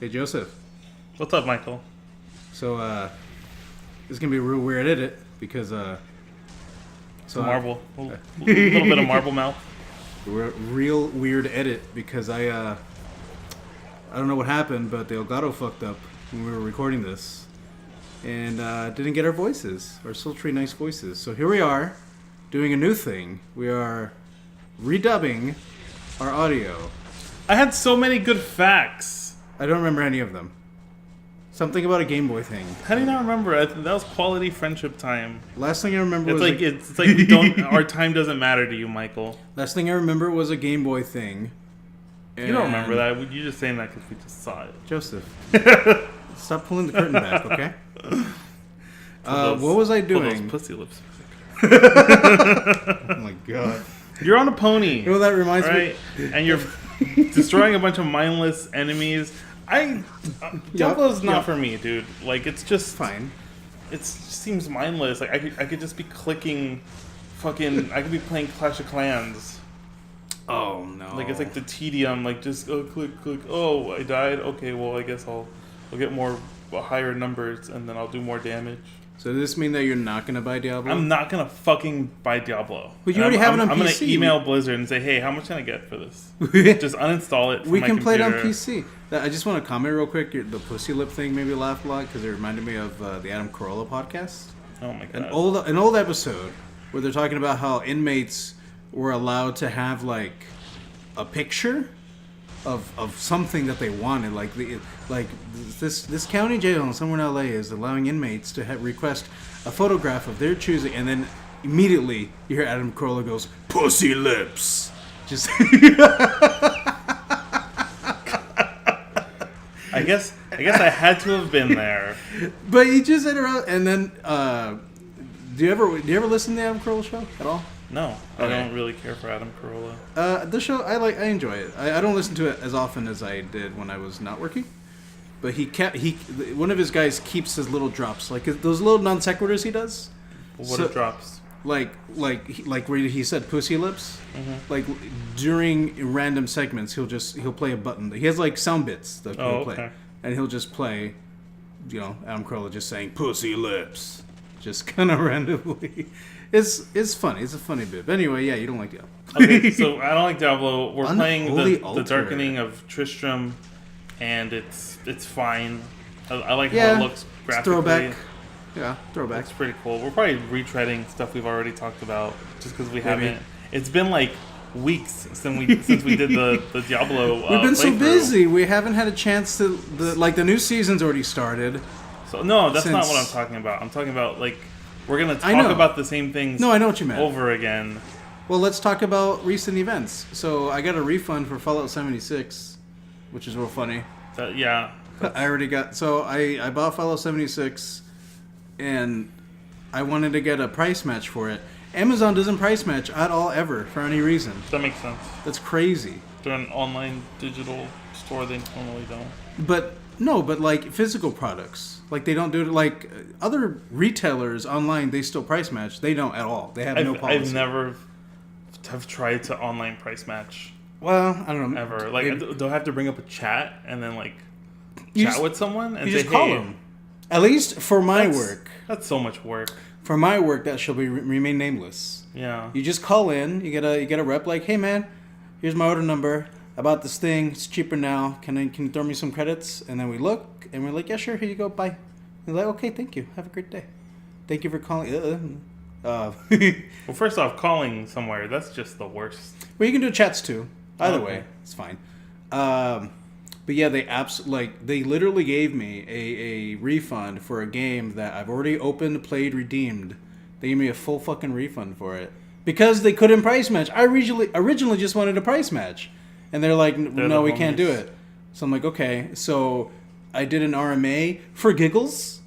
Hey, Joseph. What's up, Michael? So, this is going to be a real weird edit because, a little bit of marble mouth. Real weird edit because I don't know what happened, but the Elgato fucked up when we were recording this. And didn't get our voices, our sultry nice voices. So here we are, doing a new thing. We are redubbing our audio. I had so many good facts. I don't remember any of them. Something about a Game Boy thing. How do you not remember? That was quality friendship time. Last thing I remember was it's like we don't. Our time doesn't matter to you, Michael. Last thing I remember was a Game Boy thing. You don't remember that? You're just saying that because we just saw it. Joseph, stop pulling the curtain back, okay? What was I doing? Those pussy lips. Oh my god! You're on a pony. You know what that reminds me? And you're destroying a bunch of mindless enemies. Diablo's not for me, dude. Like, it's just fine. It seems mindless. Like, I could just be clicking, fucking. I could be playing Clash of Clans. Oh no! Like, it's like the tedium. Like, just click. Oh, I died. Okay, well, I guess I'll get more higher numbers, and then I'll do more damage. So does this mean that you're not gonna buy Diablo? I'm not gonna fucking buy Diablo. But you already have it on PC. I'm gonna email Blizzard and say, hey, how much can I get for this? Just uninstall it from We my can play it on computer. PC. I just want to comment real quick. The pussy lip thing made me laugh a lot because it reminded me of the Adam Carolla podcast. Oh my god! An old episode where they're talking about how inmates were allowed to have like a picture of something that they wanted, like this county jail somewhere in LA is allowing inmates to request a photograph of their choosing, and then immediately you hear Adam Carolla goes, "Pussy lips." Just. I guess I had to have been there. But he just said around, and then do you ever listen to the Adam Carolla show at all? No, Okay. I don't really care for Adam Carolla. The show I enjoy it. I don't listen to it as often as I did when I was not working. But one of his guys keeps his little drops, like those little non sequiturs he does. What are drops? Like where he said pussy lips. Mm-hmm. Like during random segments, he'll play a button. He has like sound bits that he'll play, okay. and he'll just play, Adam Carolla just saying pussy lips, just kind of randomly. It's funny. It's a funny bit. But anyway, yeah, you don't like Diablo. Okay, so I don't like Diablo. We're playing Unholy the Darkening of Tristram, and it's fine. I like how it looks graphically. It's throwback. Yeah, throwback. It's pretty cool. We're probably retreading stuff we've already talked about, just because we haven't. It's been like weeks since we did the Diablo. We've been so playthrough. busy. We haven't had a chance to. The new season's already started. So no, that's not what I'm talking about. I'm talking about like we're gonna talk about the same things. No, I know what you meant. Over again. Well, let's talk about recent events. So I got a refund for Fallout 76, which is real funny. Yeah. I already got. So I bought Fallout 76, and I wanted to get a price match for it. Amazon doesn't price match at all ever for any reason. That makes sense. That's crazy. They're an online digital store. They normally don't. But like physical products, like they don't do it. Like other retailers online, they still price match. They don't at all. They have no policy. I've never have tried to online price match. Well, I don't know. Ever. Like, they'll have to bring up a chat and then like chat with someone and say, call them. At least for my work. That's so much work. For my work, that shall remain nameless. Yeah. You just call in. You get a rep like, hey man, here's my order number. I bought this thing. It's cheaper now. Can you throw me some credits? And then we look and we're like, yeah, sure. Here you go. Bye. They're like, okay, thank you. Have a great day. Thank you for calling. Well, first off, calling somewhere, that's just the worst. Well, you can do chats too. Either way, it's fine. But yeah, they literally gave me a refund for a game that I've already opened, played, redeemed. They gave me a full fucking refund for it because they couldn't price match. I originally just wanted a price match, and they're like, no, we can't do it. So I'm like, okay. So I did an RMA for giggles,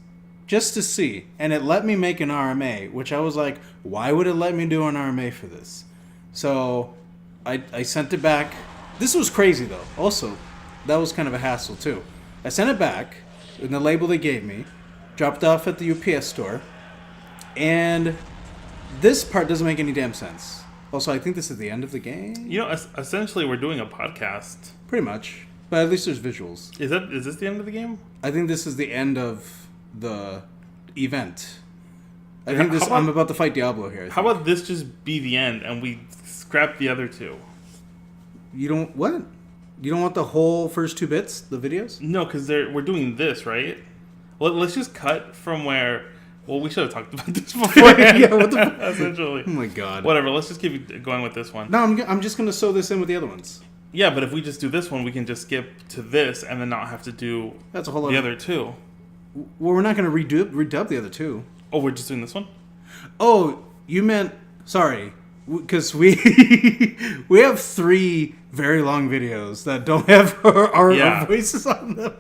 just to see, and it let me make an RMA, which I was like, why would it let me do an RMA for this? So I sent it back. This was crazy though. Also, that was kind of a hassle too. I sent it back in the label they gave me, dropped off at the UPS store, and this part doesn't make any damn sense. Also, I think this is the end of the game. You know, essentially we're doing a podcast. Pretty much. But at least there's visuals. Is this the end of the game? I think this is the end of the event. I'm about to fight Diablo here. How about this just be the end and we scrap the other two? You don't what? You don't want the whole first 2 bits, the videos? No, because we're doing this, right? Let's just cut from where. Well, we should have talked about this before. Yeah, what the fuck? Essentially. Oh my god. Whatever. Let's just keep going with this one. No, I'm just gonna sew this in with the other ones. Yeah, but if we just do this one, we can just skip to this and then not have to do That's a whole the other two. Well, we're not gonna redub the other 2. Oh, we're just doing this one? Oh, you meant sorry, because we we have 3 very long videos that don't have our voices on them.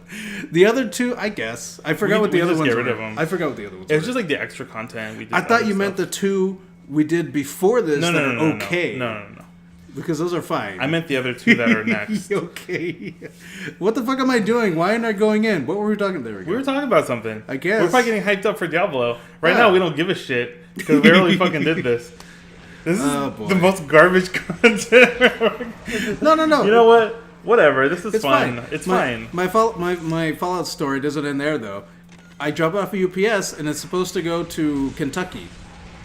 The other 2, I guess, I forgot what the other ones were. I forgot what the other ones were. It was just like the extra content we did. I thought you meant the 2 we did before this that are okay. No. Because those are fine. I meant the other 2 that are next. Okay. What the fuck am I doing? Why aren't I going in? What were we talking about? We were talking about something. I guess. We're probably getting hyped up for Diablo. Right now, we don't give a shit because we barely fucking did this. This is the most garbage content. No. You know what? Whatever. This is fun. It's fine. My Fallout story doesn't end there, though. I drop off a UPS, and it's supposed to go to Kentucky.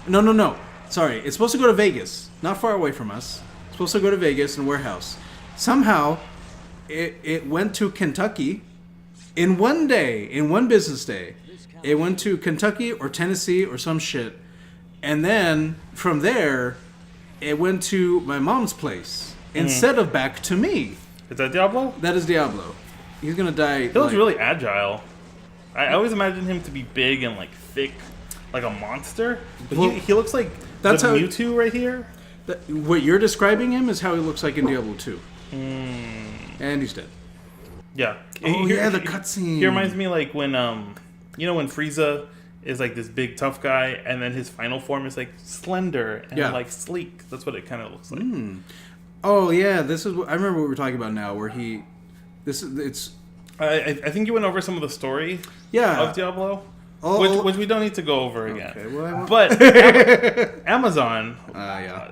No. Sorry. It's supposed to go to Vegas. Not far away from us. Supposed to go to Vegas and warehouse. Somehow, it went to Kentucky in one day, in one business day. It went to Kentucky or Tennessee or some shit. And then, from there, it went to my mom's place instead of back to me. Is that Diablo? That is Diablo. He's gonna die. He looks really agile. I always imagined him to be big and like thick, like a monster. But he looks like that's the Mewtwo right here. What you're describing him is how he looks like in Diablo 2. And he's dead. Yeah. The cutscene. He reminds me like when when Frieza is like this big tough guy, and then his final form is like slender and like sleek. That's what it kind of looks like. Oh yeah, this is. I remember what we're talking about now. Where it's. I think you went over some of the story. Of Diablo. Which we don't need to go over again. Okay, well, but Amazon,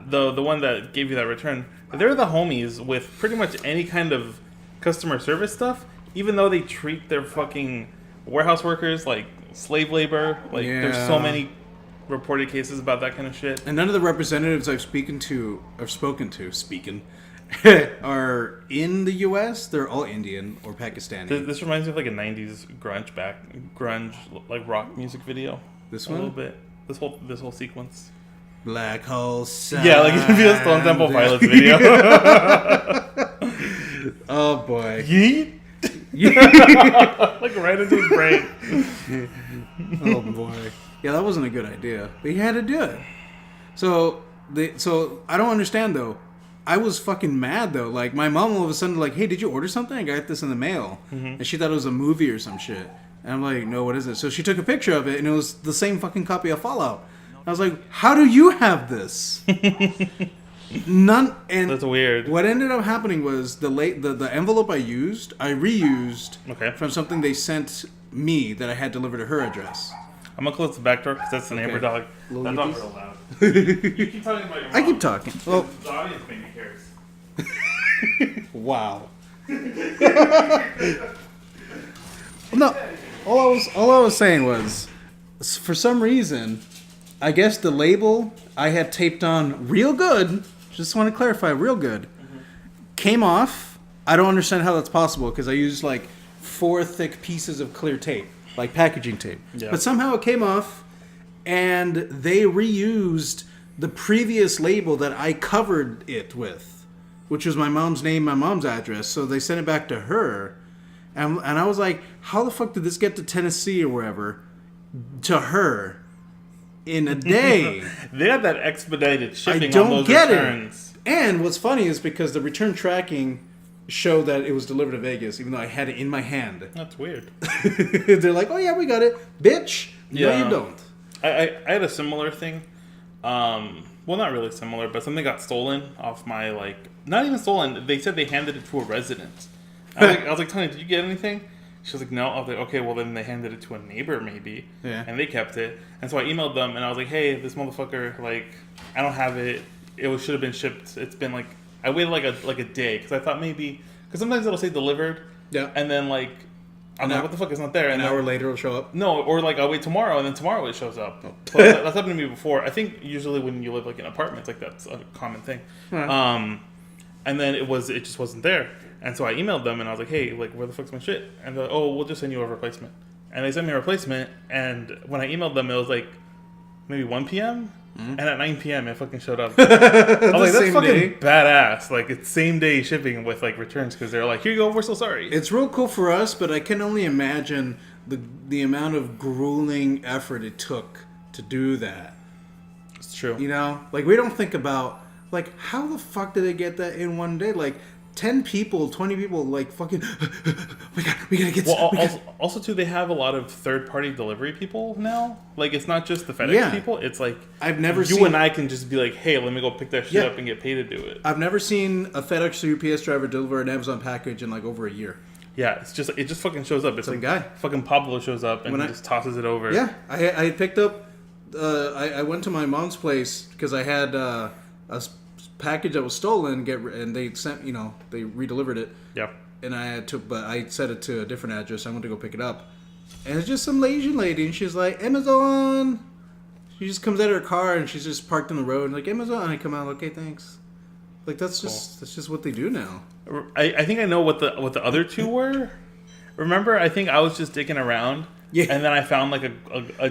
the one that gave you that return, they're the homies with pretty much any kind of customer service stuff. Even though they treat their fucking warehouse workers like slave labor, there's so many reported cases about that kind of shit. And none of the representatives I've spoken to, are in the U.S. They're all Indian or Pakistani. This reminds me of like a '90s grunge like rock music video. This one, a little bit. This whole sequence. Black Hole Sun. Yeah, like it'd be a Stone Temple Pilots video. Oh boy. Yeet. Like right into his brain. Oh boy. Yeah, that wasn't a good idea, but he had to do it. So I don't understand though. I was fucking mad though. Like my mom all of a sudden like, hey, did you order something? I got this in the mail, and she thought it was a movie or some shit. And I'm like, no, what is it? So she took a picture of it, and it was the same fucking copy of Fallout. I was like, how do you have this? None. And that's weird. What ended up happening was the envelope I reused from something they sent me that I had delivered to her address. I'm gonna close the back door because that's the neighbor dog. That dog's real loud. You keep talking about your mom. I keep talking. Well, the audience maybe cares. Wow. No, all I was saying was, for some reason, I guess the label I had taped on real good. Just want to clarify, real good. Came off. I don't understand how that's possible because I used like 4 thick pieces of clear tape, like packaging tape. Yeah. But somehow it came off, and they reused the previous label that I covered it with, which was my mom's name, my mom's address. So they sent it back to her, and I was like, how the fuck did this get to Tennessee or wherever to her in a day? They had that expedited shipping. I don't on those get returns. It. And what's funny is because the return tracking showed that it was delivered to Vegas, even though I had it in my hand. That's weird. They're like, oh yeah, we got it, bitch. Yeah. No, you don't. I had a similar thing. Well, not really similar, but something got stolen off my, like, not even stolen. They said they handed it to a resident. I was like, Tony, did you get anything? She was like, no. I was like, okay, well, then they handed it to a neighbor, maybe. Yeah. And they kept it. And so I emailed them, and I was like, hey, this motherfucker, like, I don't have it. It should have been shipped. It's been, like, I waited, like a day, because I thought maybe, Because sometimes it'll say delivered. Yeah. And then like, I'm like, what the fuck, it's not there. And an hour later it'll show up? No, or like I'll wait tomorrow and then tomorrow it shows up. Oh. That's happened to me before. I think usually when you live like in apartments, like that's a common thing. And then it just wasn't there. And so I emailed them and I was like, hey, like where the fuck's my shit? And they're like, oh, we'll just send you a replacement. And they sent me a replacement, and when I emailed them, it was like maybe 1 p.m. And at 9 p.m. it fucking showed up. I was like, that's fucking badass. Like, it's same day shipping with like returns, because they're like, here you go, we're so sorry. It's real cool for us, but I can only imagine the amount of grueling effort it took to do that. It's true. You know? Like, we don't think about, like, how the fuck did they get that in one day? Like, 10 people, 20 people, like, fucking, we gotta get also, too, they have a lot of third-party delivery people now. Like, it's not just the FedEx people. It's like, I've never you and I can just be like, hey, let me go pick that shit up and get paid to do it. I've never seen a FedEx or UPS driver deliver an Amazon package in, like, over a year. Yeah, it just fucking shows up. It's some like, guy. Fucking Pablo shows up and just tosses it over. Yeah, I picked up, I went to my mom's place because I had a package that was stolen, and they sent, they redelivered it. Yeah. And I set it to a different address. I went to go pick it up, and it's just some Asian lady, and she's like, Amazon. She just comes out of her car and she's just parked on the road, and like, Amazon. And I come out, okay, thanks. Like, that's just what they do now. I think I know what the other two were. Remember, I think I was just digging around. Yeah. And then I found like a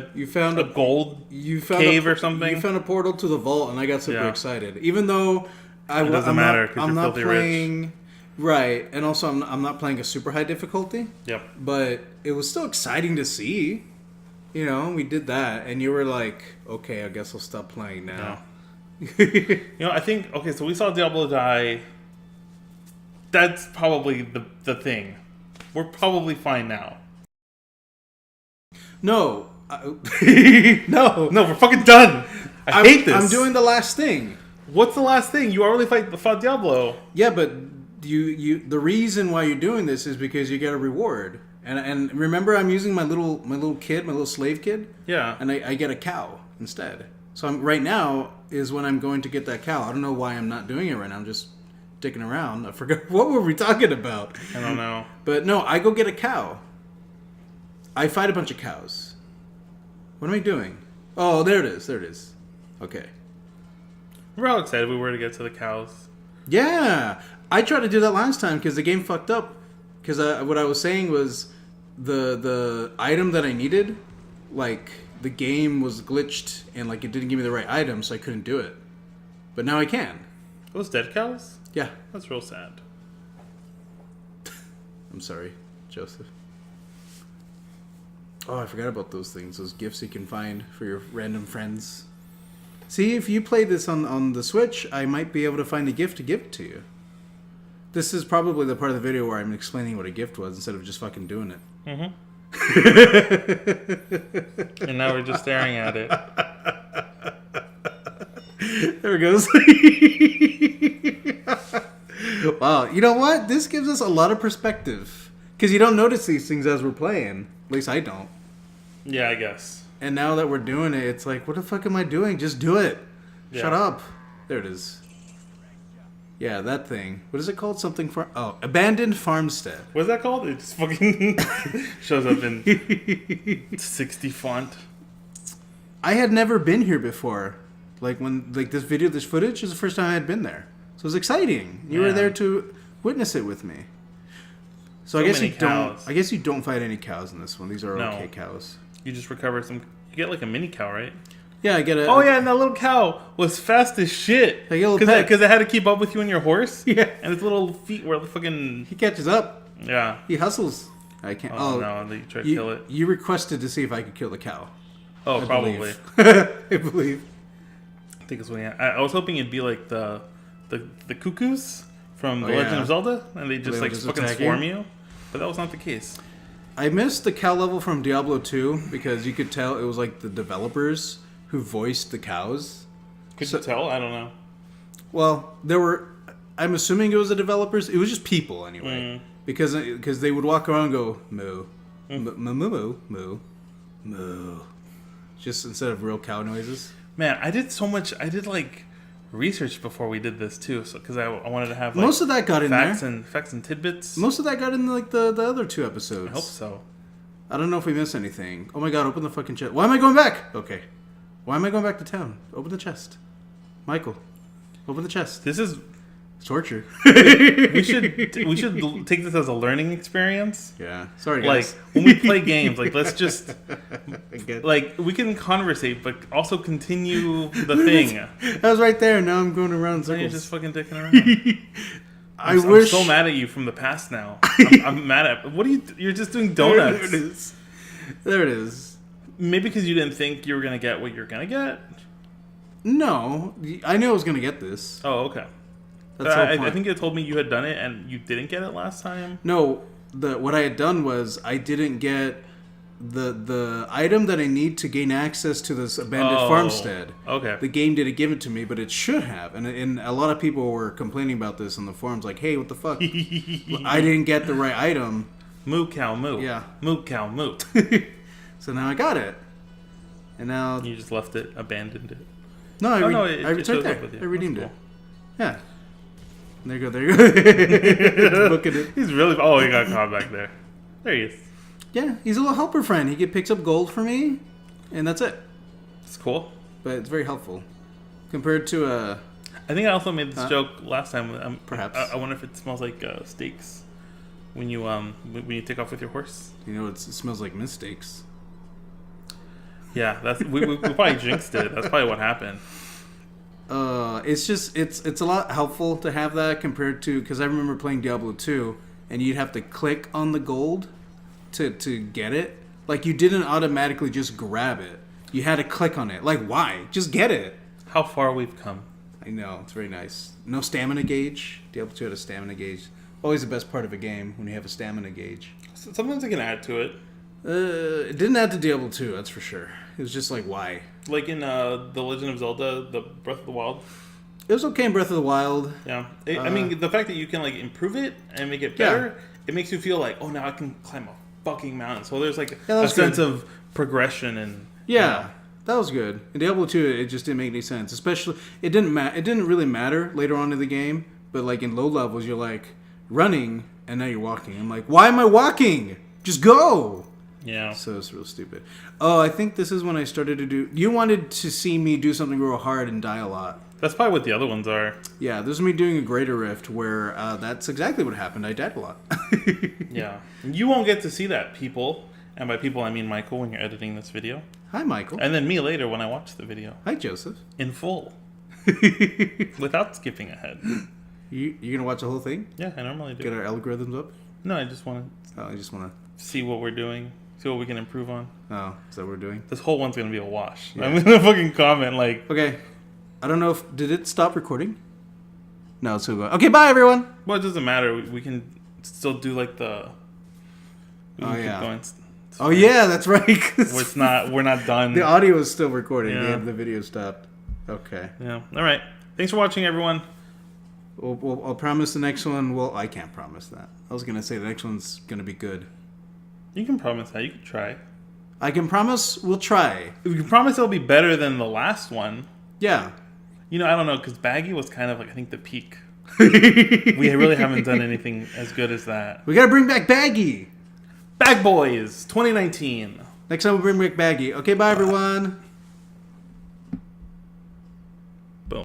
gold cave or something. You found a portal to the vault, and I got super excited. Even though I'm not playing rich. Right, and also I'm not playing a super high difficulty. Yep. But it was still exciting to see. We did that, and you were like, okay, I guess I'll stop playing now. Yeah. I think so we saw Diablo die. That's probably the thing. We're probably fine now. No. No, we're fucking done. I hate this. I'm doing the last thing. What's the last thing? You already fought Diablo. Yeah, but the reason why you're doing this is because you get a reward. And remember, I'm using my little slave kid. Yeah. And I get a cow instead. So right now is when I'm going to get that cow. I don't know why I'm not doing it right now. I'm just dicking around. I forgot, what were we talking about? I don't know. But no, I go get a cow. I fight a bunch of cows. What am I doing? Oh, there it is. Okay. We're all excited we were to get to the cows. Yeah. I tried to do that last time because the game fucked up. Because what I was saying was the item that I needed, like, the game was glitched and, like, it didn't give me the right item, so I couldn't do it. But now I can. Those dead cows? Yeah. That's real sad. I'm sorry, Joseph. Oh, I forgot about those things. Those gifts you can find for your random friends. See, if you play this on the Switch, I might be able to find a gift to give to you. This is probably the part of the video where I'm explaining what a gift was instead of just fucking doing it. Mm-hmm. And now we're just staring at it. There it goes. Wow, you know what? This gives us a lot of perspective. Because you don't notice these things as we're playing. At least I don't. Yeah, I guess. And now that we're doing it, it's like, what the fuck am I doing? Just do it. Yeah. Shut up. There it is. Yeah, that thing. What is it called? Something for... Oh, Abandoned Farmstead. What's that called? It just fucking shows up in 60 font. I had never been here before. Like, when... Like, this footage is the first time I had been there. So it was exciting. You were there to witness it with me. So I guess you don't fight any cows in this one. These are okay cows. You just recover some... You get like a mini cow, right? Yeah, I get it. Oh, yeah, and that little cow was fast as shit. Because it had to keep up with you and your horse. Yeah. And its little feet were fucking... He catches up. Yeah. He hustles. I can't... Oh, no, you try to kill it. You requested to see if I could kill the cow. Oh, probably. I believe. I think it's when I was hoping it'd be like the cuckoos from The Legend of Zelda, and they just fucking swarm you. But that was not the case. I missed the cow level from Diablo 2 because you could tell it was like the developers who voiced the cows. Could you tell? I don't know. Well, there were... I'm assuming it was the developers. It was just people anyway. Because they would walk around and go, moo. Moo, moo, moo. Just instead of real cow noises. Man, I did so much... I did like research before we did this too, so because I wanted to have most of that got in there. Facts and tidbits. Most of that got in like the other 2 episodes. I hope so. I don't know if we missed anything. Oh my god! Open the fucking chest. Why am I going back? Okay. Why am I going back to town? Open the chest, Michael. Open the chest. This is torture. we should take this as a learning experience. Yeah. Sorry, guys. Like when we play games, like let's just like we can conversate, but also continue the thing. I was right there. Now I'm going around in circles. You're just fucking dicking around. I'm so mad at you from the past now. I'm mad at. What are you? You're just doing donuts. There it is. There it is. Maybe because you didn't think you were gonna get what you're gonna get. No, I knew I was gonna get this. Oh, okay. I think you told me you had done it and you didn't get it last time. No, what I had done was I didn't get the item that I need to gain access to this abandoned farmstead. Okay. The game didn't give it to me, but it should have. And a lot of people were complaining about this on the forums, like, "Hey, what the fuck? I didn't get the right item." Moo cow moo. Yeah. Moo cow moo. So now I got it, and now you just left it, abandoned it. No, I returned there. I redeemed it. Yeah. There you go. There you go. Look at it. He's really. Oh, he got caught back there. There he is. Yeah, he's a little helper friend. He picks up gold for me, and that's it. It's cool, but it's very helpful compared to I think I also made this joke last time. Perhaps. I wonder if it smells like steaks when you take off with your horse. You know, it smells like mistakes. Yeah, we probably jinxed it. That's probably what happened. It's just it's a lot helpful to have that compared to, because I remember playing Diablo 2 and you'd have to click on the gold to get it. Like, you didn't automatically just grab it. You had to click on it. Like, why? Just get it. How far we've come. I know, it's very nice. No stamina gauge. Diablo 2 had a stamina gauge. Always the best part of a game when you have a stamina gauge. Sometimes they can add to it. It didn't add to Diablo 2, that's for sure. It was just like, why? Like in The Legend of Zelda, the Breath of the Wild. It was okay in Breath of the Wild. Yeah. I mean, the fact that you can like improve it and make it better, it makes you feel like, oh, now I can climb a fucking mountain. So there's like a sense of progression and... Yeah, that was good. In Diablo 2, it just didn't make any sense. Especially, it didn't really matter later on in the game, but like in low levels, you're like running and now you're walking. I'm like, why am I walking? Just go! Yeah. So it's real stupid. Oh, I think this is when I started to do... You wanted to see me do something real hard and die a lot. That's probably what the other ones are. Yeah, this is me doing a Greater Rift where that's exactly what happened. I died a lot. Yeah. You won't get to see that, people. And by people, I mean Michael when you're editing this video. Hi, Michael. And then me later when I watch the video. Hi, Joseph. In full. Without skipping ahead. You're going to watch the whole thing? Yeah, I normally do. Get our algorithms up? No, I just want to... Oh, I just want to... See what we're doing. See what we can improve on. Oh, is that what we're doing? This whole one's going to be a wash. Yeah. I'm going to fucking comment like... Okay. I don't know if... Did it stop recording? No, it's still going. Okay, bye, everyone. Well, it doesn't matter. We can still do like the... Oh, yeah. Oh, yeah, that's right. We're not done. The audio is still recording. Yeah. The video stopped. Okay. Yeah. All right. Thanks for watching, everyone. I'll promise the next one... Well, I can't promise that. I was going to say the next one's going to be good. You can promise that. You can try. I can promise we'll try. We can promise it'll be better than the last one. Yeah. You know, I don't know, because Baggy was kind of like, I think, the peak. We really haven't done anything as good as that. We got to bring back Baggy. Bag Boys 2019. Next time we'll bring back Baggy. Okay, bye, everyone.